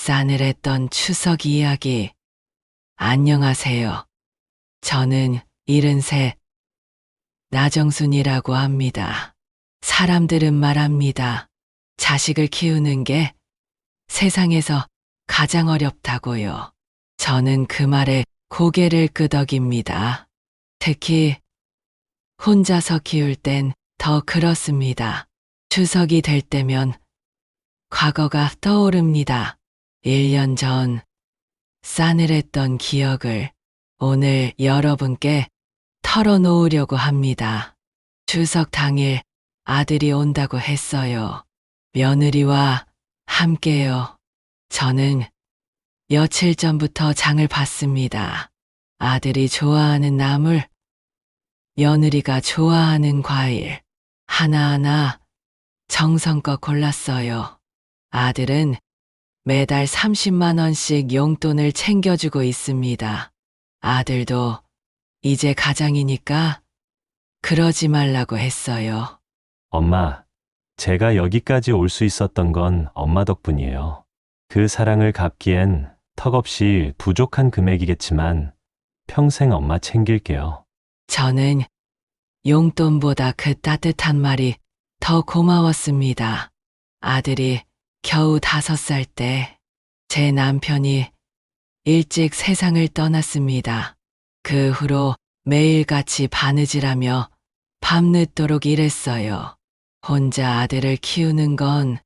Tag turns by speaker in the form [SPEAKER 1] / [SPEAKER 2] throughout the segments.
[SPEAKER 1] 싸늘했던 추석 이야기. 안녕하세요. 저는 73 나정순이라고 합니다. 사람들은 말합니다. 자식을 키우는 게 세상에서 가장 어렵다고요. 저는 그 말에 고개를 끄덕입니다. 특히 혼자서 키울 땐 더 그렇습니다. 추석이 될 때면 과거가 떠오릅니다. 1년 전 싸늘했던 기억을 오늘 여러분께 털어놓으려고 합니다. 추석 당일 아들이 온다고 했어요. 며느리와 함께요. 저는 며칠 전부터 장을 봤습니다. 아들이 좋아하는 나물, 며느리가 좋아하는 과일, 하나하나 정성껏 골랐어요. 아들은 매달 30만 원씩 용돈을 챙겨주고 있습니다. 아들도 이제 가장이니까 그러지 말라고 했어요.
[SPEAKER 2] 엄마, 제가 여기까지 올 수 있었던 건 엄마 덕분이에요. 그 사랑을 갚기엔 턱없이 부족한 금액이겠지만 평생 엄마 챙길게요.
[SPEAKER 1] 저는 용돈보다 그 따뜻한 말이 더 고마웠습니다. 아들이 겨우 5살 때 제 남편이 일찍 세상을 떠났습니다. 그 후로 매일같이 바느질하며 밤늦도록 일했어요. 혼자 아들을 키우는 건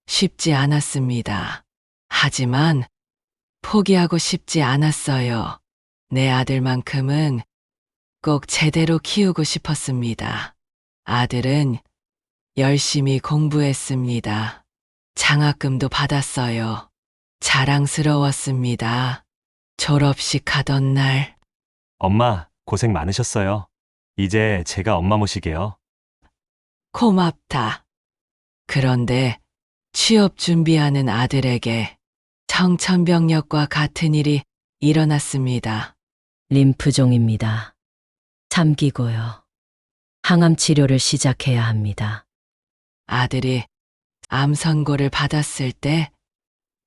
[SPEAKER 1] 쉽지 않았습니다. 하지만 포기하고 싶지 않았어요. 내 아들만큼은 꼭 제대로 키우고 싶었습니다. 아들은 열심히 공부했습니다. 장학금도 받았어요. 자랑스러웠습니다. 졸업식 하던 날,
[SPEAKER 2] 엄마, 고생 많으셨어요. 이제 제가 엄마 모시게요.
[SPEAKER 1] 고맙다. 그런데 취업 준비하는 아들에게 청천벽력과 같은 일이 일어났습니다.
[SPEAKER 3] 림프종입니다. 잠기고요. 항암 치료를 시작해야 합니다.
[SPEAKER 1] 아들이 암 선고를 받았을 때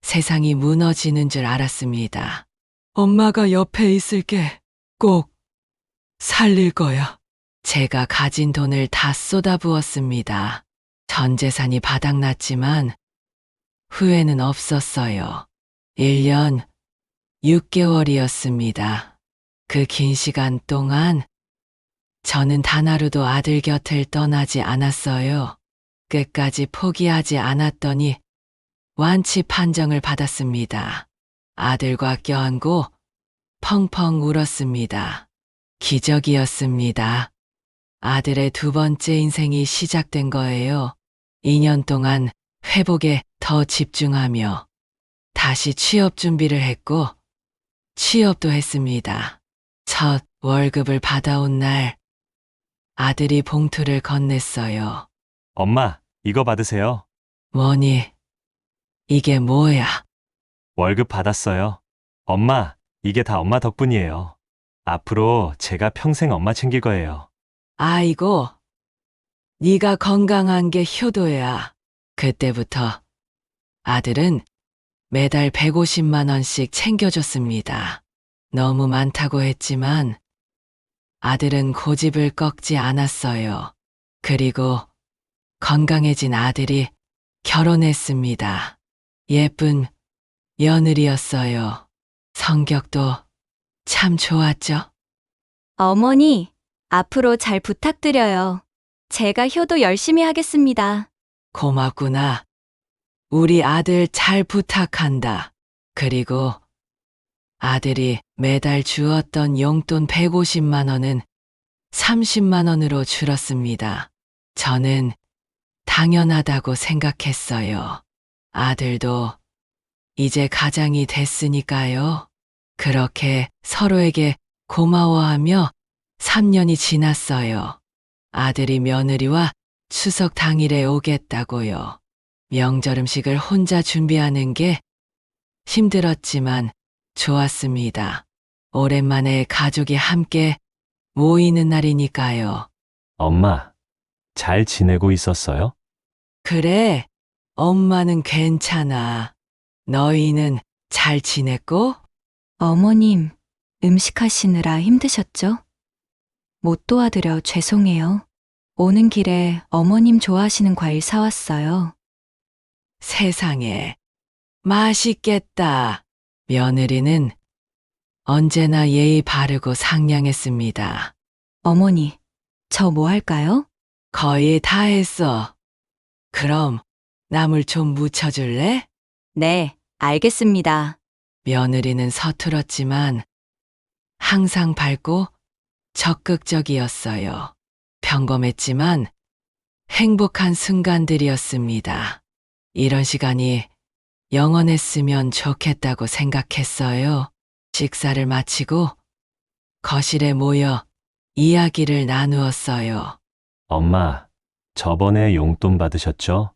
[SPEAKER 1] 세상이 무너지는 줄 알았습니다. 엄마가 옆에 있을게. 꼭 살릴 거야. 제가 가진 돈을 다 쏟아부었습니다. 전 재산이 바닥났지만 후회는 없었어요. 1년 6개월이었습니다. 그 긴 시간 동안 저는 단 하루도 아들 곁을 떠나지 않았어요. 끝까지 포기하지 않았더니 완치 판정을 받았습니다. 아들과 껴안고 펑펑 울었습니다. 기적이었습니다. 아들의 두 번째 인생이 시작된 거예요. 2년 동안 회복에 더 집중하며 다시 취업 준비를 했고 취업도 했습니다. 첫 월급을 받아온 날 아들이 봉투를 건넸어요.
[SPEAKER 2] 엄마, 이거 받으세요.
[SPEAKER 1] 뭐니? 이게 뭐야?
[SPEAKER 2] 월급 받았어요. 엄마, 이게 다 엄마 덕분이에요. 앞으로 제가 평생 엄마 챙길 거예요.
[SPEAKER 1] 아이고, 네가 건강한 게 효도야. 그때부터 아들은 매달 150만 원씩 챙겨줬습니다. 너무 많다고 했지만 아들은 고집을 꺾지 않았어요. 그리고 건강해진 아들이 결혼했습니다. 예쁜 며느리였어요. 성격도 참 좋았죠.
[SPEAKER 4] 어머니, 앞으로 잘 부탁드려요. 제가 효도 열심히 하겠습니다.
[SPEAKER 1] 고맙구나. 우리 아들 잘 부탁한다. 그리고 아들이 매달 주었던 용돈 150만 원은 30만 원으로 줄었습니다. 저는 당연하다고 생각했어요. 아들도 이제 가장이 됐으니까요. 그렇게 서로에게 고마워하며 3년이 지났어요. 아들이 며느리와 추석 당일에 오겠다고요. 명절 음식을 혼자 준비하는 게 힘들었지만 좋았습니다. 오랜만에 가족이 함께 모이는 날이니까요.
[SPEAKER 2] 엄마, 잘 지내고 있었어요?
[SPEAKER 1] 그래, 엄마는 괜찮아. 너희는 잘 지냈고?
[SPEAKER 4] 어머님, 음식하시느라 힘드셨죠? 못 도와드려 죄송해요. 오는 길에 어머님 좋아하시는 과일 사왔어요.
[SPEAKER 1] 세상에, 맛있겠다. 며느리는 언제나 예의 바르고 상냥했습니다.
[SPEAKER 4] 어머니, 저 뭐 할까요?
[SPEAKER 1] 거의 다 했어. 그럼 나물 좀 묻혀줄래?
[SPEAKER 4] 네, 알겠습니다.
[SPEAKER 1] 며느리는 서툴었지만 항상 밝고 적극적이었어요. 평범했지만 행복한 순간들이었습니다. 이런 시간이 영원했으면 좋겠다고 생각했어요. 식사를 마치고 거실에 모여 이야기를 나누었어요.
[SPEAKER 2] 엄마, 저번에 용돈 받으셨죠?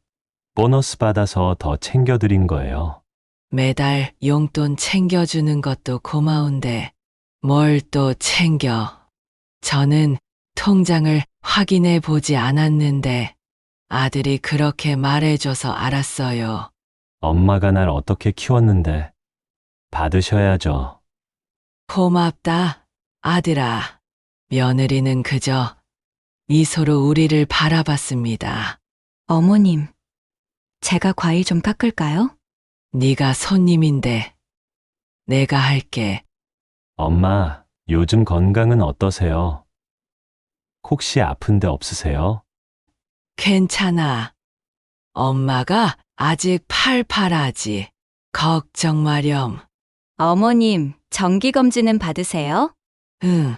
[SPEAKER 2] 보너스 받아서 더 챙겨드린 거예요.
[SPEAKER 1] 매달 용돈 챙겨주는 것도 고마운데 뭘 또 챙겨. 저는 통장을 확인해 보지 않았는데 아들이 그렇게 말해줘서 알았어요.
[SPEAKER 2] 엄마가 날 어떻게 키웠는데 받으셔야죠.
[SPEAKER 1] 고맙다, 아들아. 며느리는 그저 미소로 우리를 바라봤습니다.
[SPEAKER 4] 어머님, 제가 과일 좀 깎을까요?
[SPEAKER 1] 네가 손님인데 내가 할게.
[SPEAKER 2] 엄마, 요즘 건강은 어떠세요? 혹시 아픈 데 없으세요?
[SPEAKER 1] 괜찮아. 엄마가 아직 팔팔하지. 걱정 마렴.
[SPEAKER 4] 어머님, 정기검진은 받으세요?
[SPEAKER 1] 응.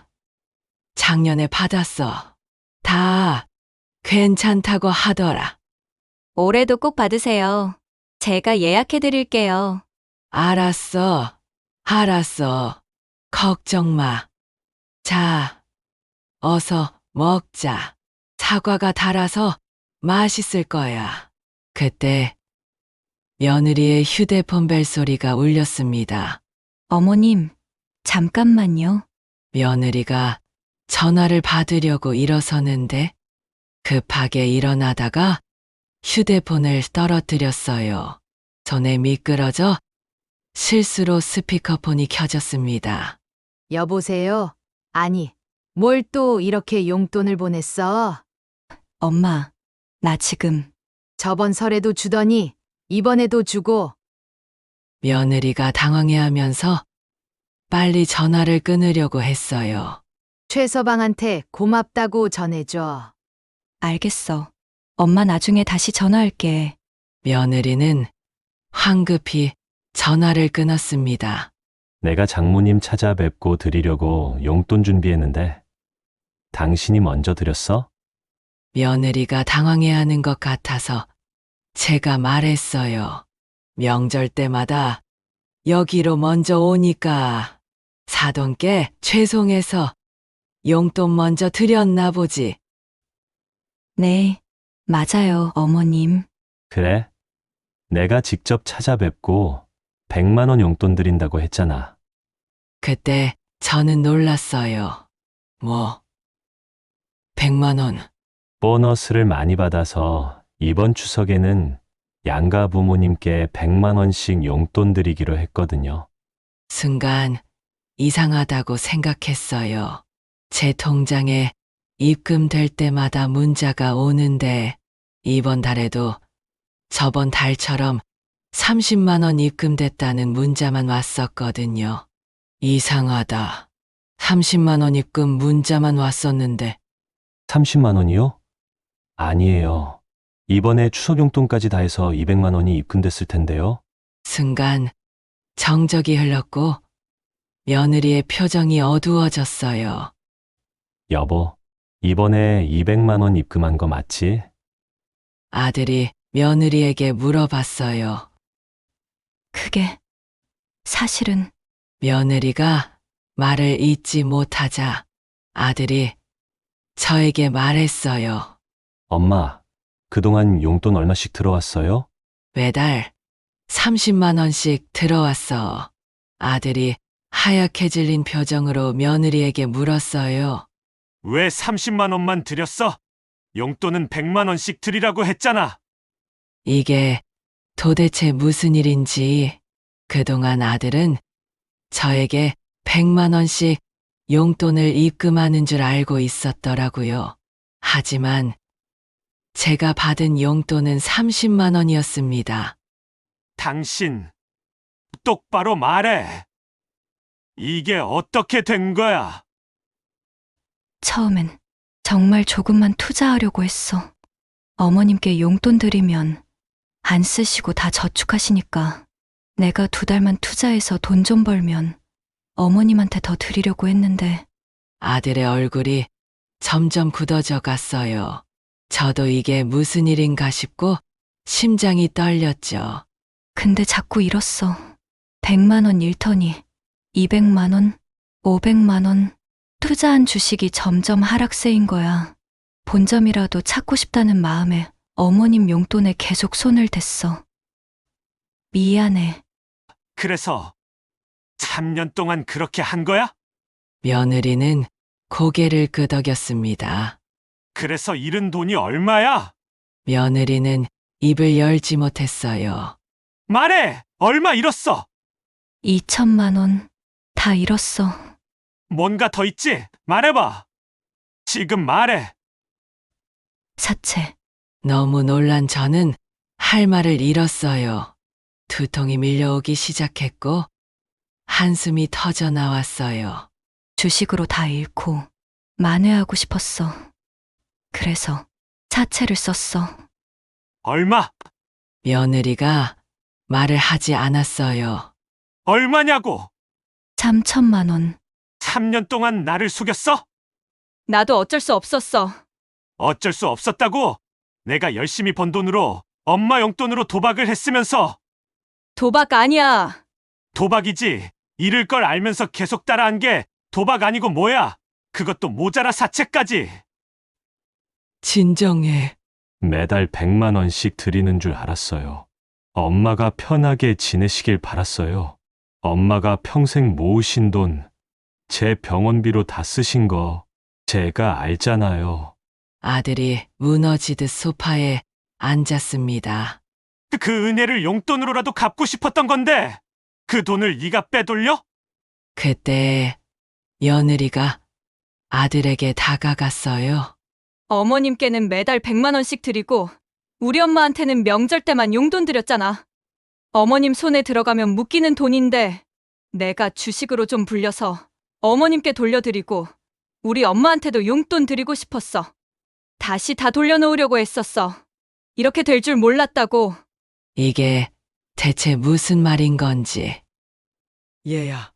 [SPEAKER 1] 작년에 받았어. 다 괜찮다고 하더라.
[SPEAKER 4] 올해도 꼭 받으세요. 제가 예약해 드릴게요.
[SPEAKER 1] 알았어. 알았어. 걱정 마. 자, 어서 먹자. 사과가 달아서 맛있을 거야. 그때 며느리의 휴대폰 벨소리가 울렸습니다.
[SPEAKER 4] 어머님, 잠깐만요.
[SPEAKER 1] 며느리가 전화를 받으려고 일어서는데 급하게 일어나다가 휴대폰을 떨어뜨렸어요. 손에 미끄러져 실수로 스피커폰이 켜졌습니다.
[SPEAKER 5] 여보세요? 아니, 뭘 또 이렇게 용돈을 보냈어?
[SPEAKER 4] 엄마, 나 지금
[SPEAKER 5] 저번 설에도 주더니 이번에도 주고
[SPEAKER 1] 며느리가 당황해하면서 빨리 전화를 끊으려고 했어요.
[SPEAKER 5] 최서방한테 고맙다고 전해줘.
[SPEAKER 4] 알겠어. 엄마 나중에 다시 전화할게.
[SPEAKER 1] 며느리는 황급히 전화를 끊었습니다.
[SPEAKER 2] 내가 장모님 찾아뵙고 드리려고 용돈 준비했는데 당신이 먼저 드렸어?
[SPEAKER 1] 며느리가 당황해하는 것 같아서 제가 말했어요. 명절 때마다 여기로 먼저 오니까 사돈께 죄송해서 용돈 먼저 드렸나 보지.
[SPEAKER 4] 네, 맞아요, 어머님.
[SPEAKER 2] 그래? 내가 직접 찾아뵙고 100만 원 용돈 드린다고 했잖아.
[SPEAKER 1] 그때 저는 놀랐어요. 100만 원.
[SPEAKER 2] 보너스를 많이 받아서 이번 추석에는 양가 부모님께 100만 원씩 용돈 드리기로 했거든요.
[SPEAKER 1] 순간 이상하다고 생각했어요. 제 통장에 입금될 때마다 문자가 오는데 이번 달에도 저번 달처럼 30만 원 입금됐다는 문자만 왔었거든요. 이상하다. 30만 원 입금 문자만 왔었는데
[SPEAKER 2] 30만 원이요? 아니에요. 이번에 추석 용돈까지 다 해서 200만 원이 입금됐을 텐데요.
[SPEAKER 1] 순간 정적이 흘렀고 며느리의 표정이 어두워졌어요.
[SPEAKER 2] 여보, 이번에 200만 원 입금한 거 맞지?
[SPEAKER 1] 아들이 며느리에게 물어봤어요.
[SPEAKER 4] 그게 사실은
[SPEAKER 1] 며느리가 말을 잇지 못하자 아들이 저에게 말했어요.
[SPEAKER 2] 엄마, 그동안 용돈 얼마씩 들어왔어요?
[SPEAKER 1] 매달 30만 원씩 들어왔어. 아들이 하얗게 질린 표정으로 며느리에게 물었어요.
[SPEAKER 6] 왜 30만 원만 드렸어? 용돈은 100만 원씩 드리라고 했잖아.
[SPEAKER 1] 이게 도대체 무슨 일인지 그동안 아들은 저에게 100만 원씩 용돈을 입금하는 줄 알고 있었더라고요. 하지만 제가 받은 용돈은 30만 원이었습니다.
[SPEAKER 6] 당신, 똑바로 말해. 이게 어떻게 된 거야?
[SPEAKER 4] 처음엔 정말 조금만 투자하려고 했어. 어머님께 용돈 드리면 안 쓰시고 다 저축하시니까 내가 2달만 투자해서 돈 좀 벌면 어머님한테 더 드리려고 했는데
[SPEAKER 1] 아들의 얼굴이 점점 굳어져 갔어요. 저도 이게 무슨 일인가 싶고 심장이 떨렸죠.
[SPEAKER 4] 근데 자꾸 잃었어. 100만 원 잃더니 200만 원, 500만 원. 투자한 주식이 점점 하락세인 거야. 본점이라도 찾고 싶다는 마음에 어머님 용돈에 계속 손을 댔어. 미안해.
[SPEAKER 6] 그래서 3년 동안 그렇게 한 거야?
[SPEAKER 1] 며느리는 고개를 끄덕였습니다.
[SPEAKER 6] 그래서 잃은 돈이 얼마야?
[SPEAKER 1] 며느리는 입을 열지 못했어요.
[SPEAKER 6] 말해! 얼마 잃었어?
[SPEAKER 4] 2천만 원. 다 잃었어.
[SPEAKER 6] 뭔가 더 있지? 말해봐. 지금 말해.
[SPEAKER 4] 사채.
[SPEAKER 1] 너무 놀란 저는 할 말을 잃었어요. 두통이 밀려오기 시작했고 한숨이 터져 나왔어요.
[SPEAKER 4] 주식으로 다 잃고 만회하고 싶었어. 그래서 사채를 썼어.
[SPEAKER 6] 얼마?
[SPEAKER 1] 며느리가 말을 하지 않았어요.
[SPEAKER 6] 얼마냐고?
[SPEAKER 4] 3천만 원.
[SPEAKER 6] 3년 동안 나를 속였어?
[SPEAKER 4] 나도 어쩔 수 없었어.
[SPEAKER 6] 어쩔 수 없었다고? 내가 열심히 번 돈으로 엄마 용돈으로 도박을 했으면서.
[SPEAKER 4] 도박 아니야.
[SPEAKER 6] 도박이지. 잃을 걸 알면서 계속 따라한 게 도박 아니고 뭐야? 그것도 모자라 사채까지.
[SPEAKER 1] 진정해.
[SPEAKER 2] 매달 100만 원씩 드리는 줄 알았어요. 엄마가 편하게 지내시길 바랐어요. 엄마가 평생 모으신 돈, 제 병원비로 다 쓰신 거 제가 알잖아요.
[SPEAKER 1] 아들이 무너지듯 소파에 앉았습니다.
[SPEAKER 6] 그 은혜를 용돈으로라도 갚고 싶었던 건데 그 돈을 네가 빼돌려?
[SPEAKER 1] 그때 며느리가 아들에게 다가갔어요.
[SPEAKER 4] 어머님께는 매달 100만 원씩 드리고 우리 엄마한테는 명절 때만 용돈 드렸잖아. 어머님 손에 들어가면 묶이는 돈인데 내가 주식으로 좀 불려서 어머님께 돌려드리고 우리 엄마한테도 용돈 드리고 싶었어. 다시 다 돌려놓으려고 했었어. 이렇게 될 줄 몰랐다고.
[SPEAKER 1] 이게 대체 무슨 말인 건지.
[SPEAKER 7] 얘야,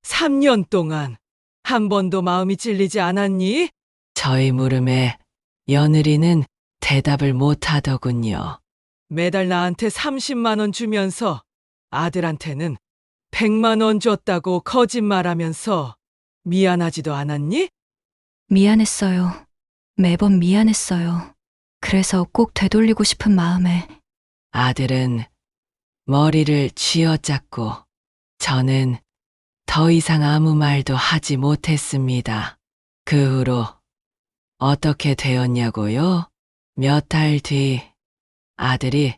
[SPEAKER 7] 3년 동안 한 번도 마음이 찔리지 않았니?
[SPEAKER 1] 저의 물음에 며느리는 대답을 못하더군요.
[SPEAKER 7] 매달 나한테 30만 원 주면서 아들한테는 100만 원 줬다고 거짓말하면서 미안하지도 않았니?
[SPEAKER 4] 미안했어요. 매번 미안했어요. 그래서 꼭 되돌리고 싶은 마음에.
[SPEAKER 1] 아들은 머리를 쥐어짰고 저는 더 이상 아무 말도 하지 못했습니다. 그 후로 어떻게 되었냐고요? 몇 달 뒤 아들이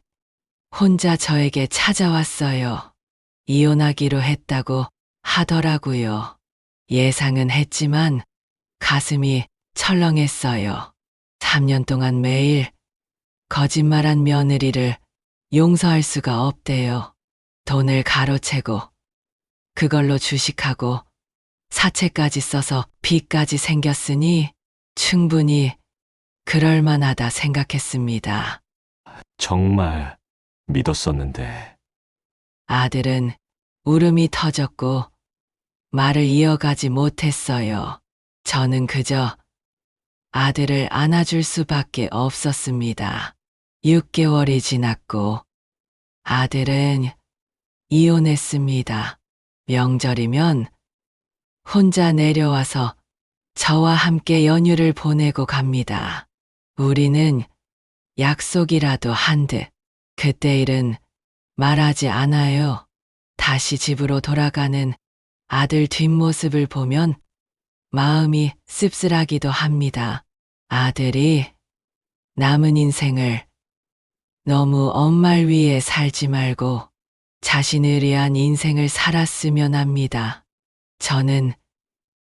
[SPEAKER 1] 혼자 저에게 찾아왔어요. 이혼하기로 했다고 하더라고요. 예상은 했지만 가슴이 철렁했어요. 3년 동안 매일 거짓말한 며느리를 용서할 수가 없대요. 돈을 가로채고 그걸로 주식하고 사채까지 써서 빚까지 생겼으니 충분히 그럴 만하다 생각했습니다.
[SPEAKER 2] 정말 믿었었는데.
[SPEAKER 1] 아들은 울음이 터졌고 말을 이어가지 못했어요. 저는 그저 아들을 안아줄 수밖에 없었습니다. 6개월이 지났고 아들은 이혼했습니다. 명절이면 혼자 내려와서 저와 함께 연휴를 보내고 갑니다. 우리는 약속이라도 한 듯 그때 일은 말하지 않아요. 다시 집으로 돌아가는 아들 뒷모습을 보면 마음이 씁쓸하기도 합니다. 아들이 남은 인생을 너무 엄마를 위해 살지 말고 자신을 위한 인생을 살았으면 합니다. 저는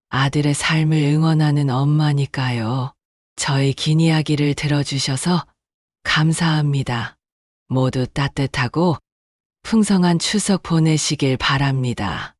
[SPEAKER 1] 아들의 삶을 응원하는 엄마니까요. 저의 긴 이야기를 들어주셔서 감사합니다. 모두 따뜻하고 풍성한 추석 보내시길 바랍니다.